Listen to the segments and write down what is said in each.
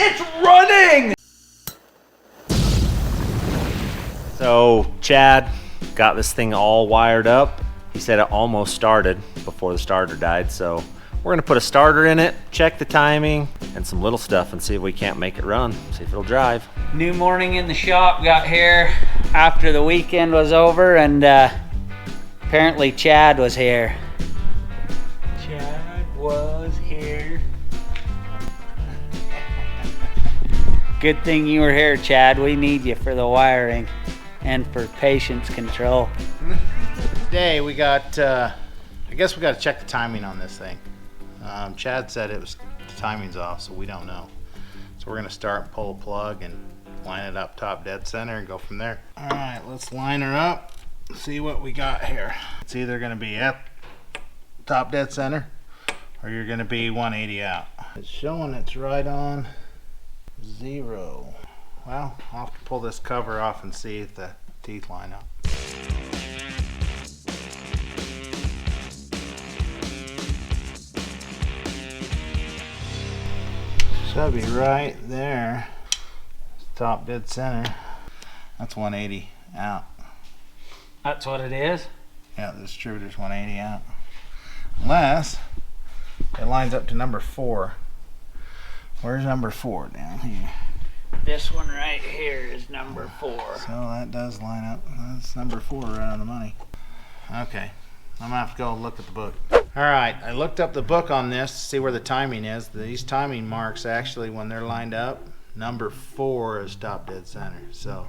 It's running! So Chad got this thing all wired up. He said it almost started before the starter died, so we're gonna put a starter in it, check the timing, and some little stuff and see if we can't make it run, see if it'll drive. New morning in the shop, got here after the weekend was over, and apparently Chad was here. Chad was here. Good thing you were here, Chad. We need you for the wiring and for patience control. Today we got, I guess we got to check the timing on this thing. Chad said the timing's off, so we don't know. So we're gonna start and pull a plug and line it up top dead center and go from there. All right, let's line her up, see what we got here. It's either gonna be at top dead center or you're gonna be 180 out. It's showing it's right on 0. Well, I'll have to pull this cover off and see if the teeth line up. Should be right there. Top dead center. That's 180 out. That's what it is? Yeah, the distributor's 180 out. Unless it lines up to number 4. Where's number 4? Down here. This one right here is number 4. So that does line up. That's number 4 right on the money. Okay, I'm gonna have to go look at the book. All right, I looked up the book on this to see where the timing is. These timing marks actually, when they're lined up, number 4 is top dead center. So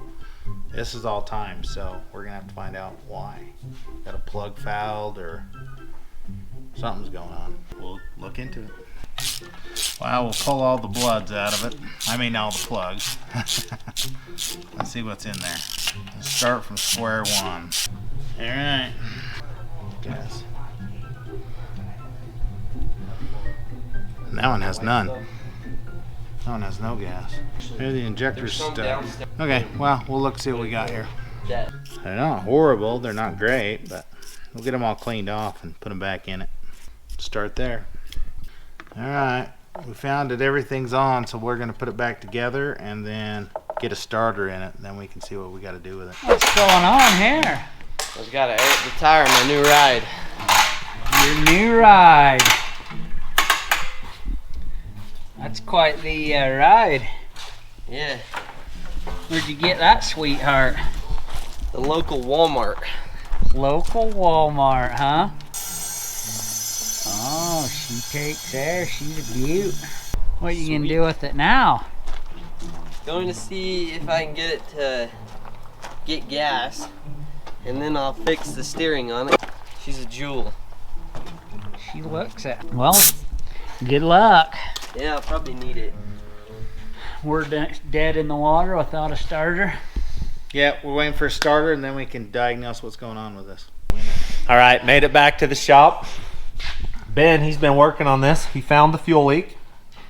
this is all timed, so we're gonna have to find out why. Got a plug fouled or something's going on. We'll look into it. Well, we'll pull all the bloods out of it. I mean all the plugs. Let's see what's in there. Let's start from square one. All right. Gas. That one has none. That one has no gas. Here the injector's stuck. Okay, well, we'll look see what we got here. They're not horrible, they're not great, but we'll get them all cleaned off and put them back in it. Start there. Alright, we found that everything's on, so we're going to put it back together and then get a starter in it. Then we can see what we got to do with it. What's going on here? I've got to air the tire in my new ride. Your new ride. That's quite the ride. Yeah. Where'd you get that, sweetheart? The local Walmart. Local Walmart, huh? Oh, she takes air. She's a beaut. What are you gonna do with it now? Going to see if I can get it to get gas, and then I'll fix the steering on it. She's a jewel. She looks at. Well, good luck. Yeah, I'll probably need it. We're dead in the water without a starter. Yeah, we're waiting for a starter and then we can diagnose what's going on with this. All right, made it back to the shop. Ben, he's been working on this. He found the fuel leak.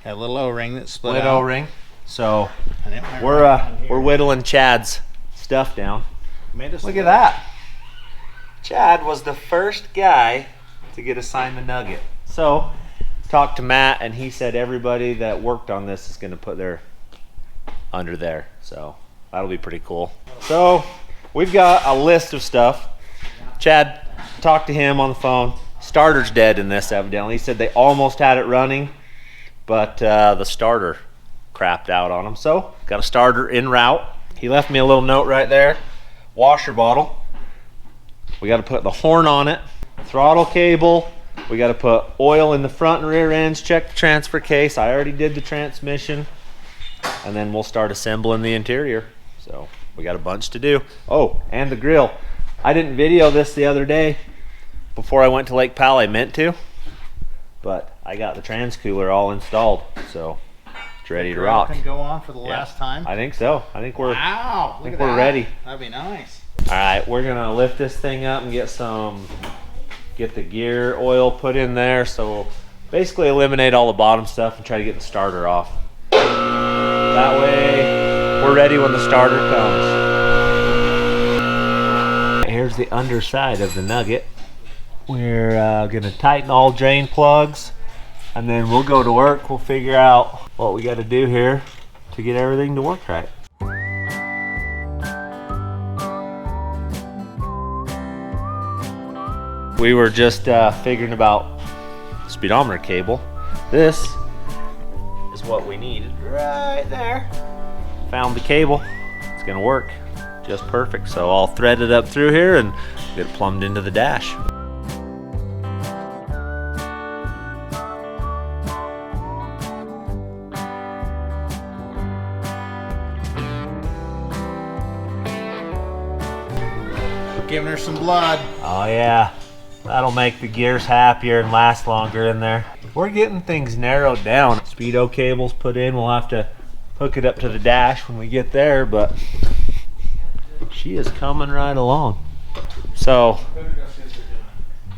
That little O-ring that split out. O-ring. So we're whittling Chad's stuff down. Look at that. Chad was the first guy to get assigned the Nugget. So talked to Matt and he said everybody that worked on this is going to put their under there. So that'll be pretty cool. So we've got a list of stuff. Chad talked to him on the phone. Starter's dead in this evidently. He said they almost had it running, but the starter crapped out on them. So got a starter en route. He left me a little note right there. Washer bottle. We got to put the horn on it. Throttle cable. We got to put oil in the front and rear ends. Check the transfer case. I already did the transmission. And then we'll start assembling the interior. So we got a bunch to do. Oh, and the grill. I didn't video this the other day before I went to Lake Powell. I meant to, but I got the trans cooler all installed, so it's ready to rock. Can go on for the last time. I think so. I think we're wow. I think we're ready. That'd be nice. All right, we're gonna lift this thing up and get the gear oil put in there. So we'll basically eliminate all the bottom stuff and try to get the starter off. That way we're ready when the starter comes. Here's the underside of the Nugget. We're gonna tighten all drain plugs and then we'll go to work. We'll figure out what we got to do here to get everything to work right. We were just figuring about speedometer cable. This is what we needed right there. Found the cable. It's gonna work just perfect. So I'll thread it up through here and get it plumbed into the dash. Giving her some blood. Oh yeah, that'll make the gears happier and last longer in there. We're getting things narrowed down. Speedo cables put in, we'll have to hook it up to the dash when we get there, but she is coming right along. So,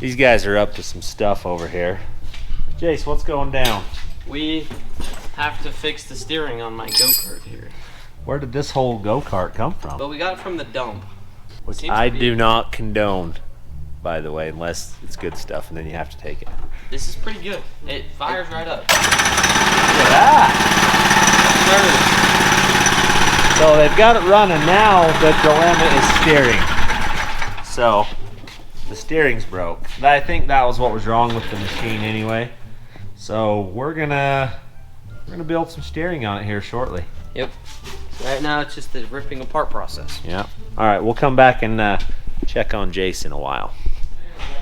these guys are up to some stuff over here. Jace, what's going down? We have to fix the steering on my go-kart here. Where did this whole go-kart come from? But we got it from the dump. Which Seems I to be- do not condone, by the way, unless it's good stuff and then you have to take it. This is pretty good. It fires right up. Look at that! So they've got it running now, the dilemma is steering. So, the steering's broke. I think that was what was wrong with the machine anyway. So we're gonna build some steering on it here shortly. Yep. Right now it's just the ripping apart process. Yeah. All right, we'll come back and check on Jace in a while.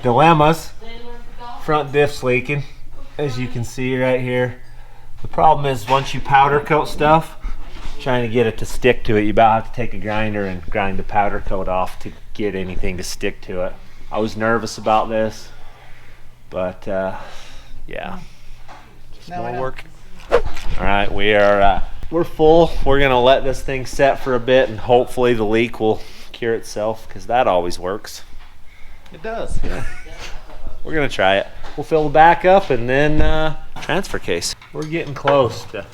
Dilemmas. Front diff's leaking, as you can see right here. The problem is once you powder coat stuff, trying to get it to stick to it, you about have to take a grinder and grind the powder coat off to get anything to stick to it. I was nervous about this, but yeah, just won't work. All right, we're full. We're gonna let this thing set for a bit, and hopefully the leak will cure itself, because that always works. It does. Yeah. We're gonna try it. We'll fill the back up and then transfer case. We're getting close to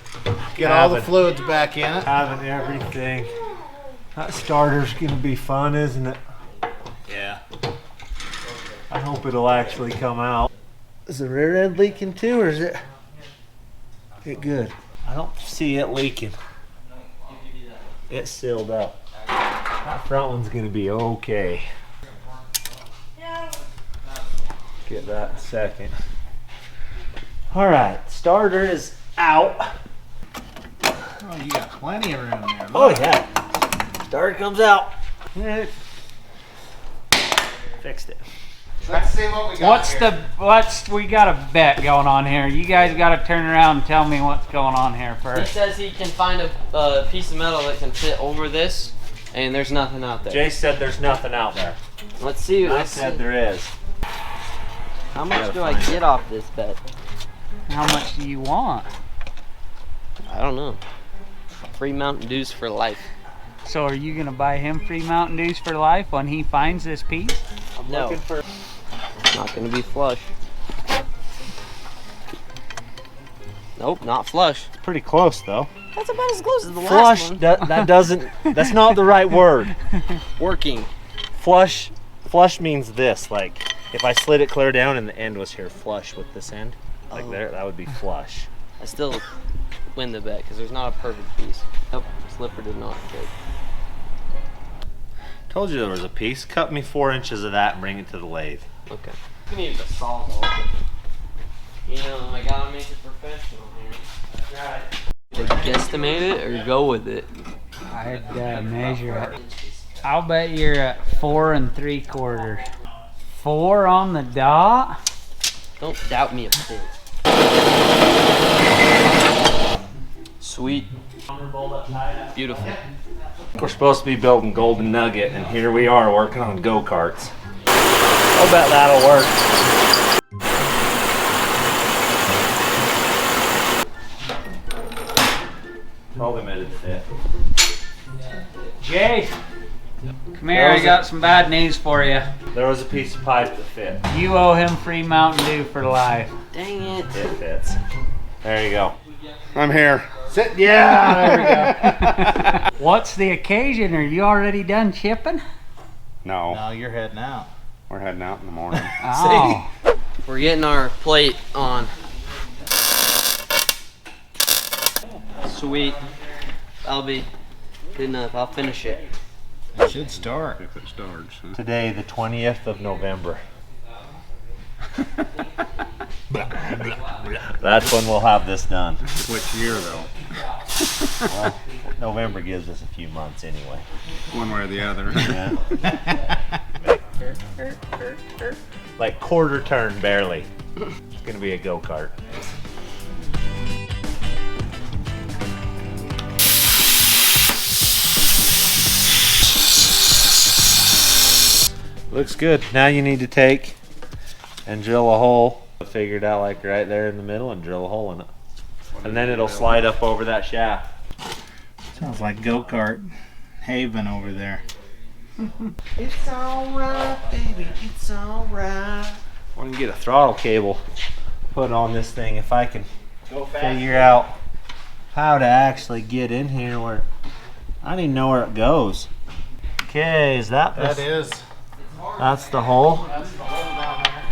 Get all the fluids back in it. having everything. That starter's gonna be fun, isn't it? Yeah. I hope it'll actually come out. Is the rear end leaking too, or is it good? I don't see it leaking. It's sealed up. That front one's gonna be okay. Get that in a second. All right, starter is out. Oh, you got plenty of room there. Oh Look. yeah, starter comes out. Fixed it. Let's see what we got We got a bet going on here. You guys got to turn around and tell me what's going on here He first. says he can find a piece of metal that can fit over this, and there's nothing out there. Jay said there's nothing out there. Let's see. I Let's said see. there is. How much gotta do I find get off this bet? How much do you want? I don't know. Free Mountain Dews for life. So are you gonna buy him free Mountain Dews for life when he finds this piece? No. Looking for. Not gonna be flush. Nope, not flush. Pretty close though. That's about as close as the Flush. last one. That doesn't. That's not the right word. Working. Flush. Flush means this. Like if I slid it clear down and the end was here flush with this end, like there, that would be flush. I still win the bet because there's not a perfect piece. Nope, slipper did not fit. Told you there was a piece. Cut me 4 inches of that and bring it to the lathe. Okay. You need to solve all of it. You know, I gotta make it professional here. That's right. To guesstimate it or go with it? I'd measure it. I'll bet you're at 4 3/4. 4 on the dot? Don't doubt me a bit. Sweet. Beautiful. We're supposed to be building Golden Nugget, and here we are working on go-karts. I'll bet that'll work. Probably made it fit. Jay, come here. I got some bad news for you. There was a piece of pipe that fit. You owe him free Mountain Dew for life. Dang it. It fits. There you go. I'm here. Sit. Yeah. There we go. What's the occasion? Are you already done chipping? No, No, you're heading out. we're heading out in the morning. Oh. We're getting our plate on. Sweet. I'll be good enough. I'll finish it. It should start. If it starts. Huh? Today, the 20th of November. That's when we'll have this done. Which year though? Well, November gives us a few months anyway. One way or the other. Yeah. Like quarter turn, barely. It's gonna be a go-kart. Looks good. Now you need to take and drill a hole. Figured out like right there in the middle and drill a hole in it. And then it'll slide up over that shaft. Sounds like go-kart haven over there. It's alright, baby, it's alright. I want to get a throttle cable put on this thing if I can figure out how to actually get in here where I don't even know where it goes. Okay, is that That is. That's the hole. That's the hole down there.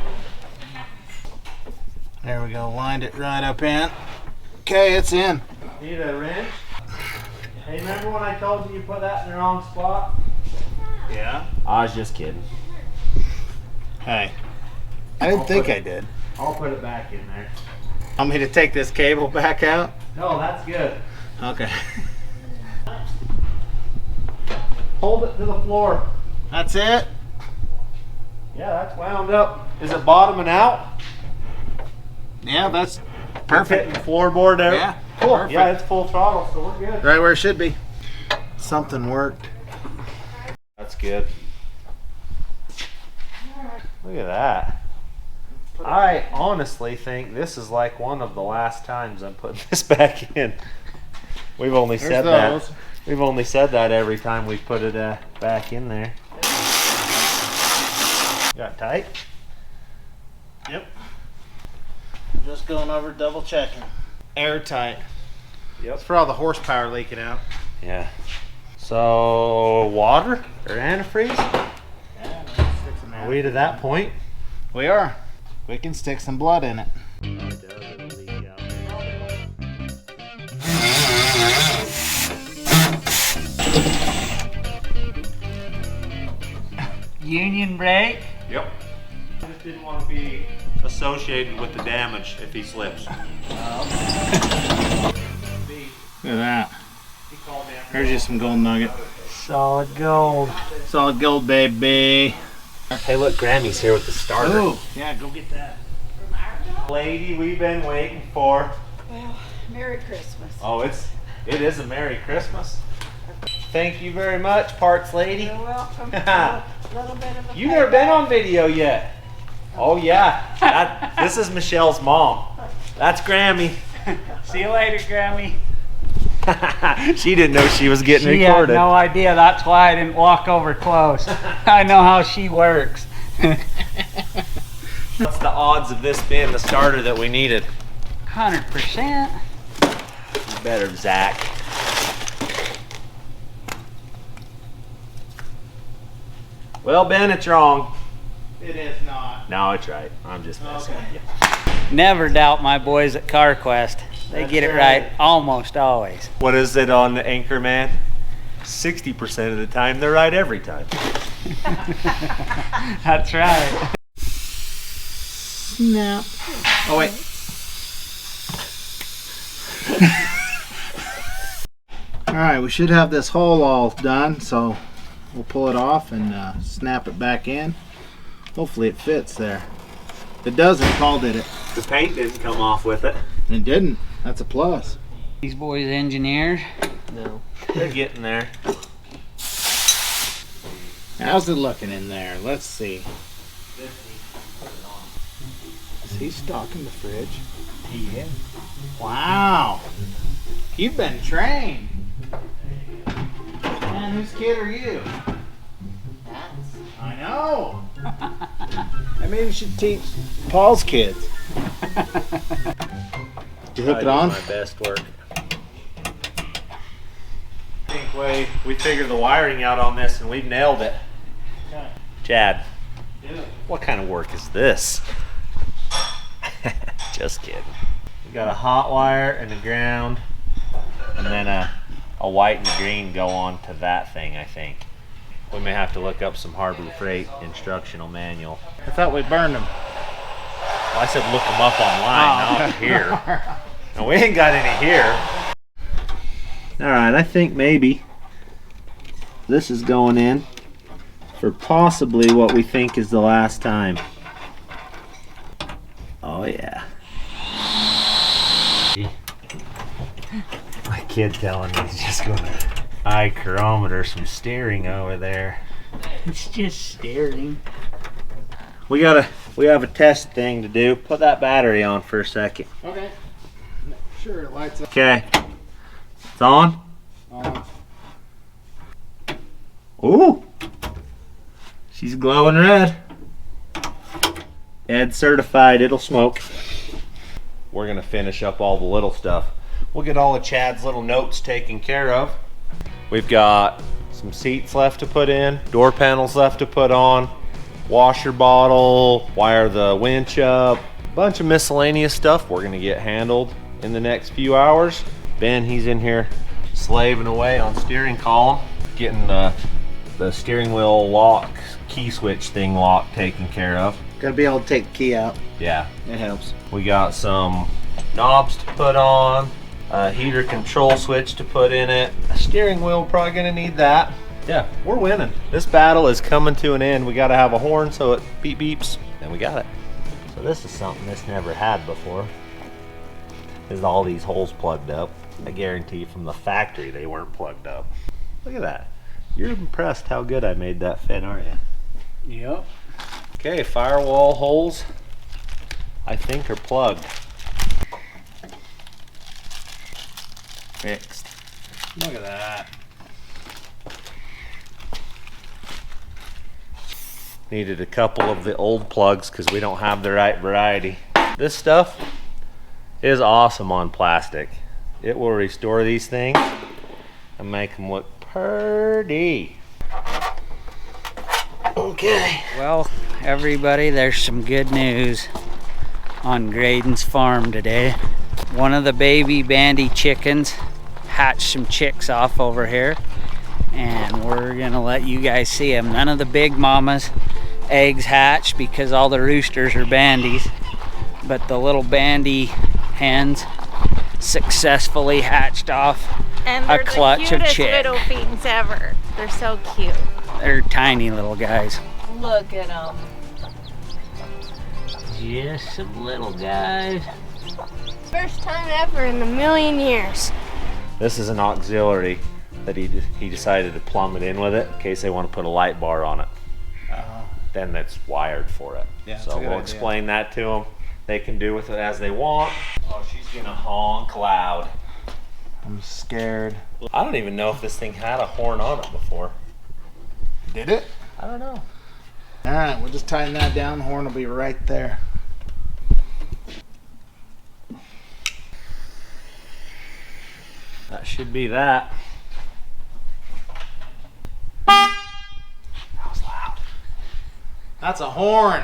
There we go. Lined it right up in. Okay, it's in. Need a wrench? Hey, remember when I told you you put that in the wrong spot? Yeah. I was just kidding. Hey. I didn't think I did. I'll put it back in there. Want me to take this cable back out? No, that's good. Okay. Hold it to the floor. That's it? Yeah, that's wound up. Is it bottoming out? Yeah, that's Perfect. Hitting the floorboard there. Yeah, Cool. perfect. Yeah, it's full throttle, so we're good. right where it should be. Something worked. That's good. Look at that. I honestly think this is like one of the last times I'm putting this back in. We've only said that. We've only said that every time we put it back in there. Got tight? Yep. Just going over double checking. Airtight. Yep. It's for all the horsepower leaking out. Yeah. So water or antifreeze? Yeah, let's stick some Are we to that point? We are. We can stick some blood in it. Union brake. Yep. I just didn't want to be associated with the damage if he slips. Look at that. Here's you some Golden Nugget. Solid gold. Solid gold, baby. Hey, look, Grammy's here with the starter. Ooh, yeah, go get that. Lady we've been waiting for. Well, Merry Christmas. Oh, it is a Merry Christmas. Thank you very much, parts lady. You're welcome. A little bit of a You've never been on video yet. Oh yeah, this is Michelle's mom. That's Grammy. See you later, Grammy. She didn't know she was getting She recorded. had no idea. That's why I didn't walk over close. I know how she works. What's the odds of this being the starter that we needed? 100%. Better, Zach. Well, Ben, it's wrong. It is not. No, it's right. I'm just messing with you. Never doubt my boys at CarQuest. They get it right almost always. What is it on Anchorman? 60% of the time, they're right every time. That's right. No. Oh, wait. All right, we should have this hole all done, so we'll pull it off and snap it back in. Hopefully it fits there. If it doesn't, Paul did it. The paint didn't come off with it. It didn't. That's a plus. These boys engineers. No. They're getting there. How's it looking in there? Let's see. Is he stocking the fridge? Yeah. Wow. You've been trained. Man, whose kid are you? I know. I maybe we should teach Paul's kids. Did you hook it on? My best work. I think we figured the wiring out on this and we've nailed it. Okay. Chad, Do it. what kind of work is this? Just kidding. We got a hot wire and a ground. and then a white and green go on to that thing, I think. We may have to look up some Harbor Freight instructional manual. I thought we burned them. Well, I said look them up online, not here. And we ain't got any here. All right, I think maybe this is going in for possibly what we think is the last time. Oh yeah. My kid telling me he's just gonna eye chronometer some steering over there. It's just staring. We have a test thing to do. Put that battery on for a second. Okay. Sure, it lights up. Okay. It's on? Ooh. She's glowing red. Ed certified, it'll smoke. We're gonna finish up all the little stuff. We'll get all of Chad's little notes taken care of. We've got some seats left to put in, door panels left to put on, washer bottle, wire the winch up, a bunch of miscellaneous stuff we're gonna get handled in the next few hours. Ben, he's in here slaving away on steering column, getting the steering wheel lock, key switch thing locked taken care of. Gotta be able to take the key out. Yeah. It helps. We got some knobs to put on, a heater control switch to put in it. A steering wheel, probably gonna need that. Yeah, we're winning. This battle is coming to an end. We gotta have a horn so it beep beeps, and we got it. So this is something this never had before. Is all these holes plugged up. I guarantee from the factory they weren't plugged up. Look at that. You're impressed how good I made that fit, aren't you? Yep. Okay, firewall holes I think are plugged. Fixed. Look at that. Needed a couple of the old plugs because we don't have the right variety. This stuff is awesome on plastic. It will restore these things and make them look pretty. Okay. Well, everybody, there's some good news on Graydon's farm today. One of the baby bandy chickens hatched some chicks off over here, and we're gonna let you guys see them. None of the big mamas eggs hatched because all the roosters are bandies, but the little bandy hens successfully hatched off And a clutch the of cutest chick. little things ever. They're so cute. They're tiny little guys. Look at them. Just some little guys. First time ever in a million years. This is an auxiliary that he decided to plumb it in with it in case they want to put a light bar on it. Then that's wired for it. Yeah, that's so a good we'll idea. explain that to them. They can do with it as they want. Oh, she's gonna honk loud. I'm scared. I don't even know if this thing had a horn on it before. Did it? I don't know. All right, we'll just tighten that down. The horn will be right there. That should be that. That was loud. That's a horn.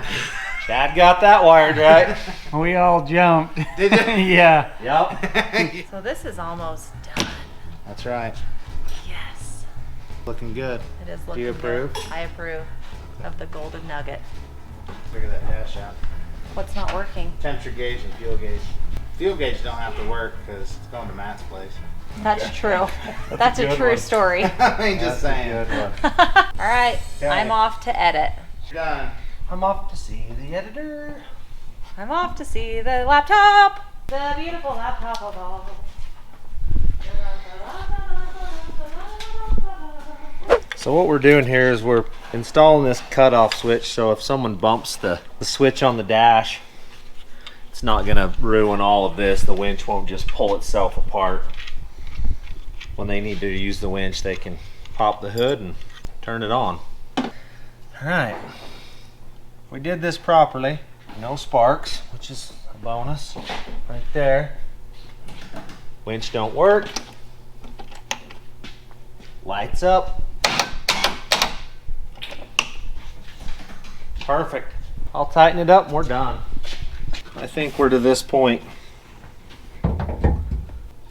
Chad got that wired right. We all jumped. Did you? Yeah. Yep. So this is almost done. That's right. Yes, Looking good. it is Do looking you approve? good. I approve of the Golden Nugget. Figure that dash out. What's not working? Temperature gauge and fuel gauge. Fuel gauge don't have to work because it's going to Matt's place. That's true. That's a good true one. story. I ain't just saying. All right, Okay. I'm off to edit. Done. I'm off to see the editor. I'm off to see the laptop. The beautiful laptop of all. So what we're doing here is we're installing this cutoff switch, so if someone bumps the switch on the dash, it's not gonna ruin all of this. The winch won't just pull itself apart. When they need to use the winch, they can pop the hood and turn it on. All right, we did this properly. No sparks, which is a bonus right there. Winch don't work. Lights up. Perfect. I'll tighten it up and we're done. I think we're to this point.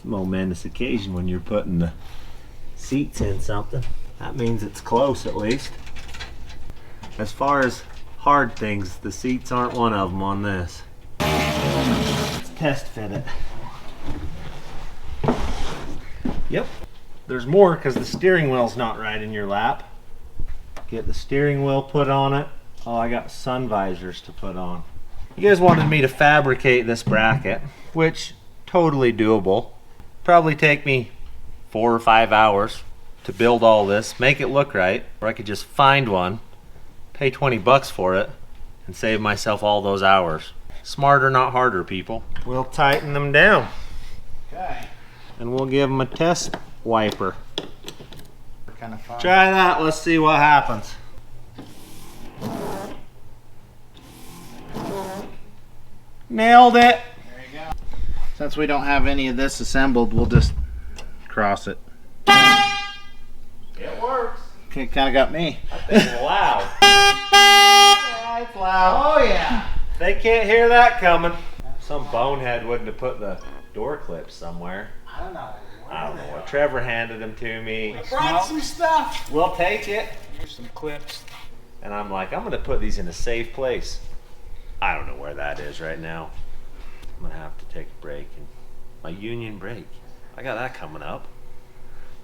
It's a momentous occasion when you're putting the seats in something. That means it's close at least. As far as hard things, the seats aren't one of them on this. Let's test fit it. Yep. There's more because the steering wheel's not right in your lap. Get the steering wheel put on it. Oh, I got sun visors to put on. You guys wanted me to fabricate this bracket, which totally doable. Probably take me 4 or 5 hours to build all this, make it look right, or I could just find one, pay 20 bucks for it, and save myself all those hours. Smarter, not harder, people. We'll tighten them down. Okay. And we'll give them a test wiper. Kind of fun. Try that, let's see what happens. Nailed it. There you go. Since we don't have any of this assembled, we'll just cross it. It works. Okay, kind of got me. It's loud. Yeah, it's loud. Oh yeah. They can't hear that coming. Some bonehead wouldn't have put the door clips somewhere. I don't know. I don't know what. Trevor handed them to me. I brought some stuff. We'll take it. Here's some clips. And I'm like, I'm going to put these in a safe place. I don't know where that is right now. I'm going to have to take a break. And my union break. I got that coming up.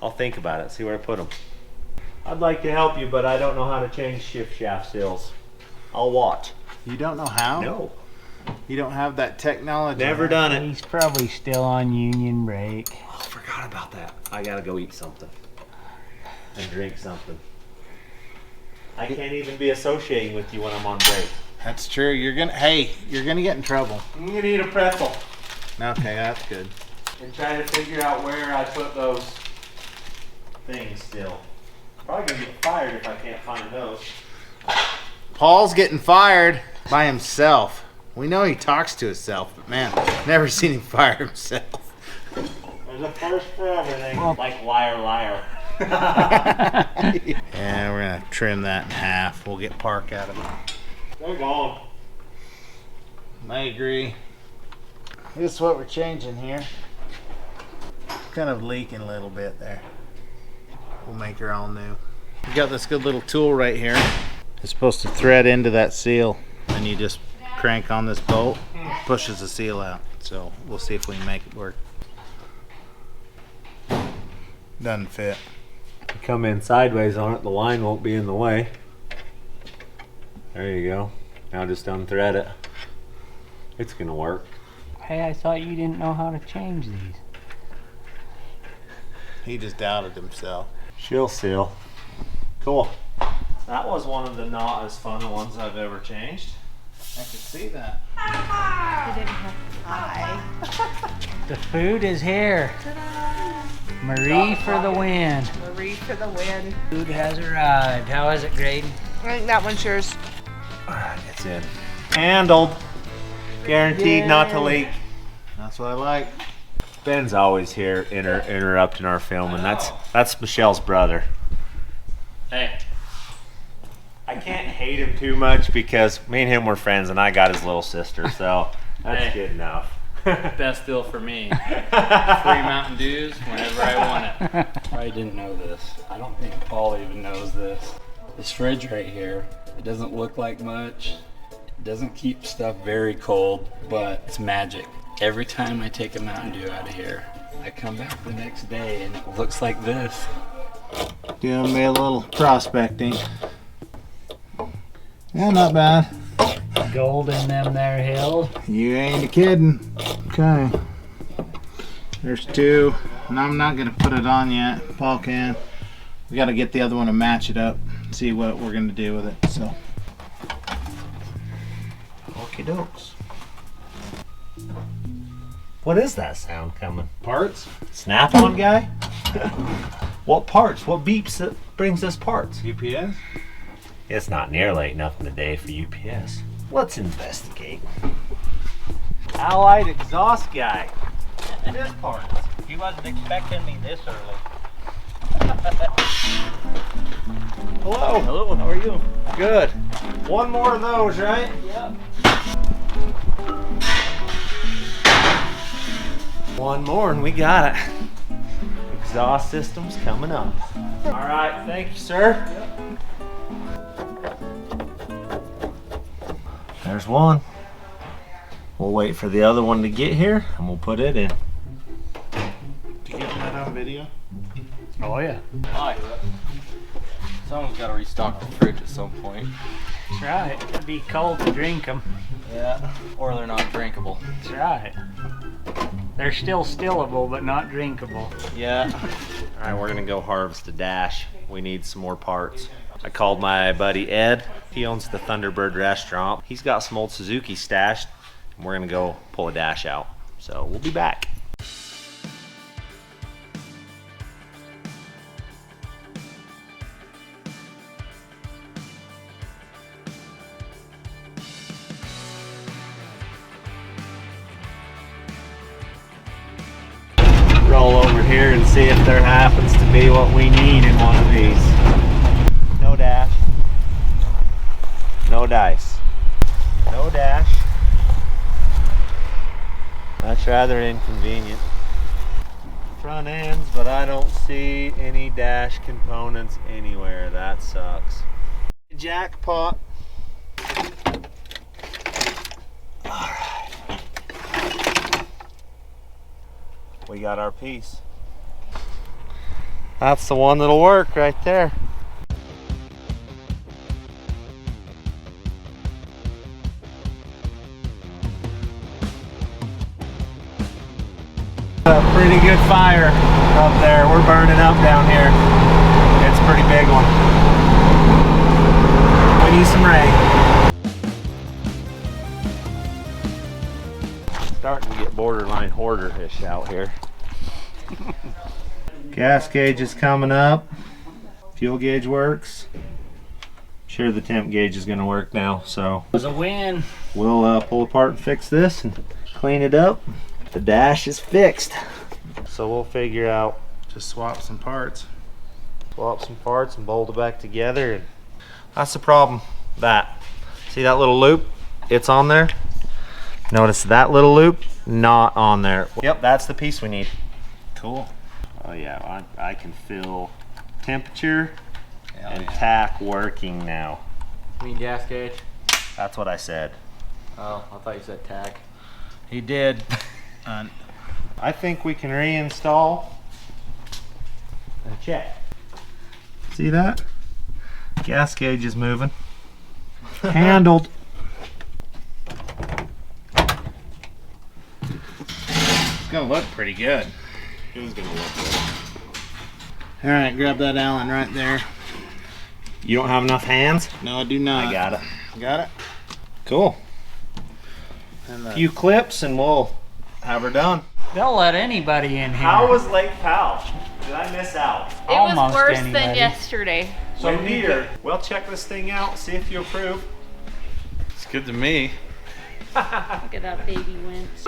I'll think about it, see where I put them. I'd like to help you, but I don't know how to change shift shaft seals. I'll watch. You don't know how? No. You don't have that technology. Never done it. He's probably still on union break. Oh, I forgot about that. I gotta go eat something. And drink something. I can't even be associating with you when I'm on break. That's true. You're gonna get in trouble. I'm gonna eat a pretzel. Okay, that's good. And try to figure out where I put those things still. Probably gonna get fired if I can't find those. Paul's getting fired by himself. We know he talks to himself, but man, never seen him fire himself. There's a first for everything. Like liar, liar. Yeah, we're gonna trim that in half. We'll get Park out of it. They're gone. I agree. This is what we're changing here. Kind of leaking a little bit there. We'll make her all new. We got this good little tool right here. It's supposed to thread into that seal, and you just crank on this bolt, pushes the seal out. So we'll see if we can make it work. Doesn't fit. You come in sideways on it, the line won't be in the way. There you go. Now just unthread it. It's gonna work. Hey, I thought you didn't know how to change these. He just doubted himself. Shill seal. Cool. That was one of the not as fun ones I've ever changed. I could see that. The food is here. Marie for the win. Marie for the win. Food has arrived. How is it, Graydon? I think that one's yours. Alright, it's in. Handled. Guaranteed not to leak. That's what I like. Ben's always here interrupting our filming. That's Michelle's brother. Hey. I can't hate him too much because me and him were friends and I got his little sister, so that's Hey. good enough. Best deal for me. Free Mountain Dews whenever I want it. Probably didn't know this. I don't think Paul even knows this. This fridge right here, it doesn't look like much. It doesn't keep stuff very cold, but it's magic. Every time I take a Mountain Dew out of here, I come back the next day and it looks like this. Doing me a little prospecting. Yeah, not bad. Gold in them there hills. You ain't kidding. Okay. There's two. And I'm not going to put it on yet. Paul can. We got to get the other one to match it up. See what we're going to do with it. So. Okie dokes. What is that sound coming? Parts? Snap-on guy? What parts? What beeps that brings us parts? UPS? It's not near late enough in the day for UPS. Let's investigate. Allied exhaust guy. His parts. He wasn't expecting me this early. Hello. Hello, how are you? Good. One more of those, right? Yep. One more and we got it. Exhaust system's coming up. All right, thank you, sir. There's one. We'll wait for the other one to get here and we'll put it in. Did you get that on video? Oh yeah. Hi. Someone's got to restock the fridge at some point. That's right. It'd be cold to drink them. Yeah. Or they're not drinkable. That's right. They're still stillable, but not drinkable. Yeah. All right, we're gonna go harvest a dash. We need some more parts. I called my buddy Ed. He owns the Thunderbird restaurant. He's got some old Suzuki stashed, and we're gonna go pull a dash out. So we'll be back. Roll over here and see if there happens to be what we need in one of these. No dash. No dice. No dash. That's rather inconvenient. Front ends, but I don't see any dash components anywhere. That sucks. Jackpot. We got our piece. That's the one that'll work right there. A pretty good fire up there. We're burning up down here. It's a pretty big one. We need some rain. Starting to get borderline hoarder-ish out here. Gas gauge is coming up. Fuel gauge works. Sure, the temp gauge is going to work now, so It was a win. we'll pull apart and fix this and clean it up. The dash is fixed, so we'll figure out, Just swap some parts. swap some parts and bolt it back together. And that's the problem. That, see that little loop? It's on there. Notice that little loop, not on there. Yep, that's the piece we need. Cool. Oh yeah, I can feel temperature Hell and yeah. tack working now. You mean gas gauge? That's what I said. Oh, I thought you said tack. He did. I think we can reinstall and check. See that? Gas gauge is moving. Handled. It's gonna look pretty good. It was gonna look good. All right, grab that Allen right there. You don't have enough hands? No, I do not. I got it. Got it? Cool. And A few clips and we'll have her done. They'll let anybody in here. How was Lake Powell? Did I miss out? It was Almost worse anybody. than yesterday. So Peter, we'll check this thing out, see if you approve. It's good to me. Look at that baby winch.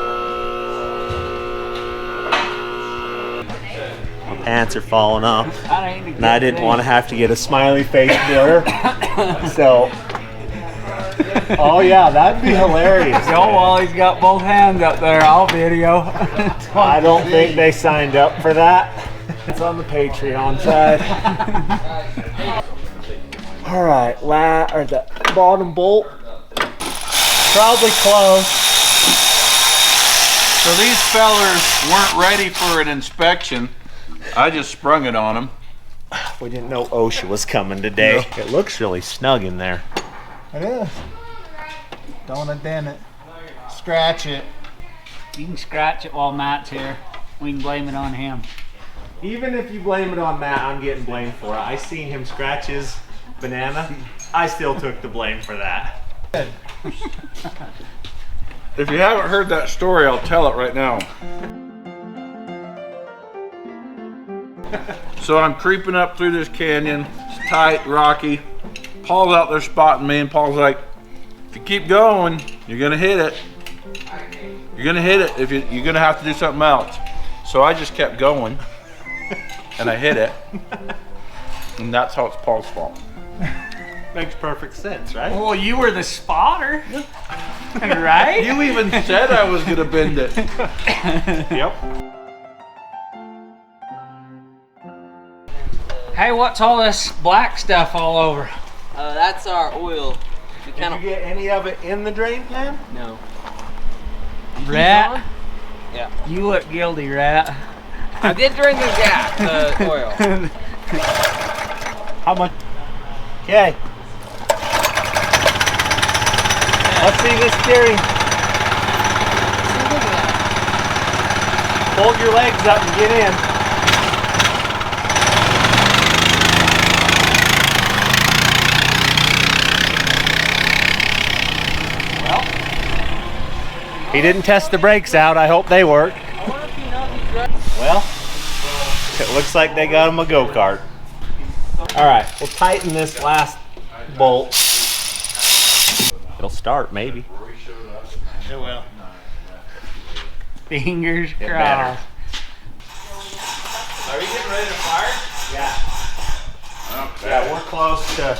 My pants are falling off. That ain't a good And I didn't thing. want to have to get a smiley face blur. So, oh yeah, that'd be hilarious. Go while he's got both hands up there. I'll video. I don't think they signed up for that. It's on the Patreon side. All right, or the bottom bolt. Probably close. So these fellers weren't ready for an inspection. I just sprung it on them. We didn't know OSHA was coming today. It looks really snug in there. It is. Don't want to dent it. Scratch it. You can scratch it while Matt's here. We can blame it on him. Even if you blame it on Matt, I'm getting blamed for it. I seen him scratch his banana. I still took the blame for that. If you haven't heard that story, I'll tell it right now. So I'm creeping up through this canyon. It's tight, rocky. Paul's out there spotting me, and Paul's like, if you keep going, you're gonna hit it. You're gonna hit it. If you're gonna have to do something else. So I just kept going, and I hit it. And that's how it's Paul's fault. Makes perfect sense, right? Well, you were the spotter. Right? You even said I was gonna bend it. Yep. Hey, what's all this black stuff all over? That's our oil. We Did you get any of it in the drain pan? No. Rat? Yeah. You look guilty, Rat. I did drink the gas, the oil. How much? Okay. Let's see this steering. Hold your legs up and get in. Well, he didn't test the brakes out. I hope they work. Well, it looks like they got him a go-kart. All right, we'll tighten this last bolt. It'll start, maybe. It will. Fingers It crossed. Are you getting ready to fire? Yeah. Yeah, we're close to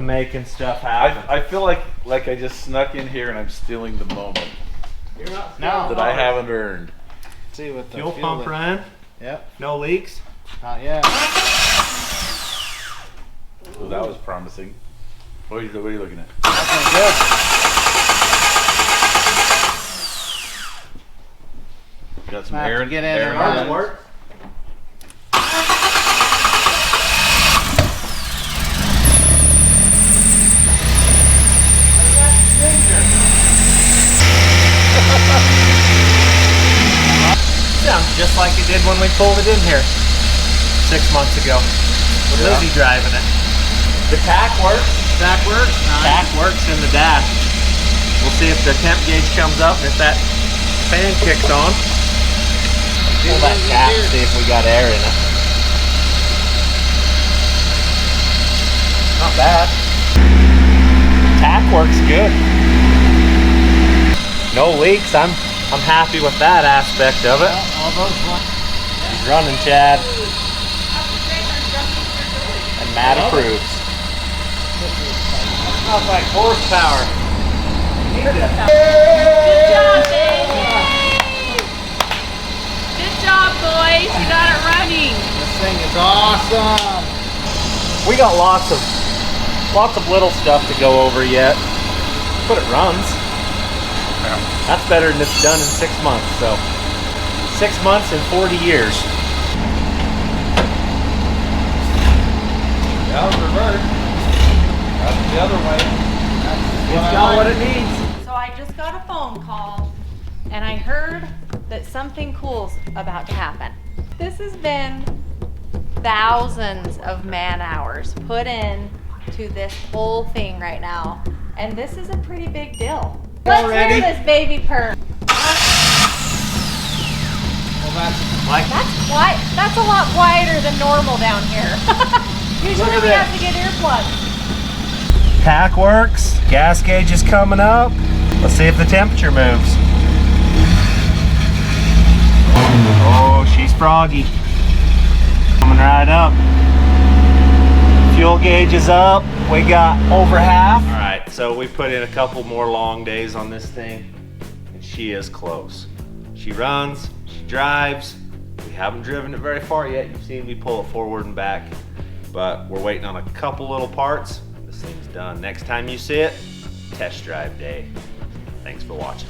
making stuff happen. I feel like I just snuck in here and I'm stealing the moment No. that I haven't earned. See what the Fuel pump running. Yep. No leaks. Not yet. Well, that was promising. What are you looking at? That's good. Got some Have to air get in air and in run it. it. Work. Sounds just like it did when we pulled it in here 6 months ago with Lizzie driving it. The tack works. Tack works. Tack works in the dash. We'll see if the temp gauge comes up and if that fan kicks on. Pull that cap, see if we got air in it. Not bad. Tack works good. No leaks. I'm happy with that aspect of it. All those ones. He's running, Chad. And Matt approves. Smells like horsepower. Good job, babe. Good job, boys. You got it running. This thing is awesome. We got lots of little stuff to go over yet, but it runs. That's better than it's done in 6 months. So 6 months and 40 years. That was reverse. That's the other way. It's got what it needs. So I just got a phone call and I heard that something cool's about to happen. This has been thousands of man hours put in to this whole thing right now. And this is a pretty big deal. Let's hear this baby purr. Well, that's That's quiet. That's a lot quieter than normal down here. Usually we have to get earplugs. Tack works. Gas gauge is coming up. Let's see if the temperature moves. Oh, she's froggy. Coming right up. Fuel gauge is up. We got over half. All right, so we put in a couple more long days on this thing, and she is close. She runs, she drives. We haven't driven it very far yet. You've seen me pull it forward and back, but we're waiting on a couple little parts. This thing's done. Next time you see it, test drive day. Thanks for watching.